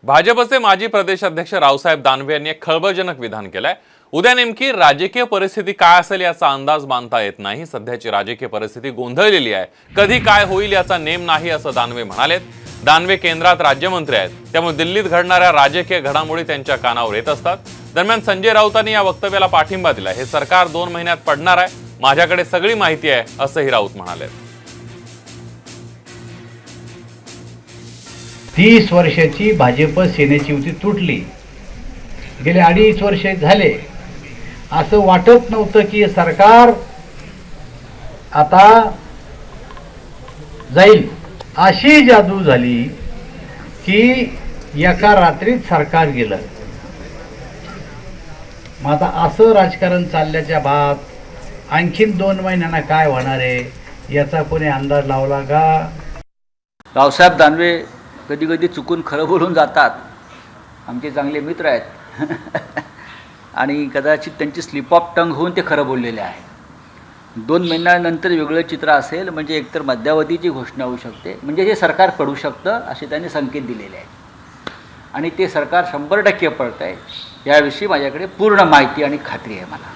भाजपचे माजी प्रदेशाध्यक्ष रावसाहेब दानवे यांनी एक खळबळजनक विधान केलंय। उद्या नेमकी राजकीय परिस्थिती काय असेल याचा अंदाज बांधता येत नाही। सध्याची राजकीय परिस्थिती गोंधळलेली आहे, कधी काय होईल याचा नेम नाही असं दानवे म्हणालेत। दानवे केंद्रात राज्यमंत्री आहेत, त्यामुळे दिल्लीत घडणाऱ्या राजकीय घडामोडी त्यांच्या कानावर येत असतात। दरम्यान संजय राऊतांनी या वक्तव्याला पाठिंबा दिला। हे सरकार 2 महिन्यात पडणार आहे, माझ्याकडे सगळी माहिती आहे असंही राऊत म्हणाले। 30 वर्षाची भाजप सेनेची युती तुटली, गेले 2.5 वर्ष झाले। असं वाटत नव्हतं की सरकार आता जाईल, अशी जादू झाली की एका रात्रीत सरकार गेलं। मग आता असं राजकारण चालल्याच्या बाद आणखीन 2 महिन्यांना काय होणार आहे याचा कोणी अंदाज लावला का? रावसाहेब दानवे कधी कधी चुकून खरं बोलून जातात, आमचे चांगले मित्र आहेत आणि कदाचित त्यांची स्लिप ऑफ टंग होऊन ते खरं बोललेले आहे। 2 महिन्यानंतर वेगळं चित्र असेल म्हणजे एकतर मध्यावधीची घोषणा होऊ शकते, म्हणजे हे सरकार पडू शकतं असे त्यांनी संकेत दिलेले आहेत आणि ते सरकार 100% पडत आहे याविषयी माझ्याकडे पूर्ण माहिती आणि खात्री आहे मला।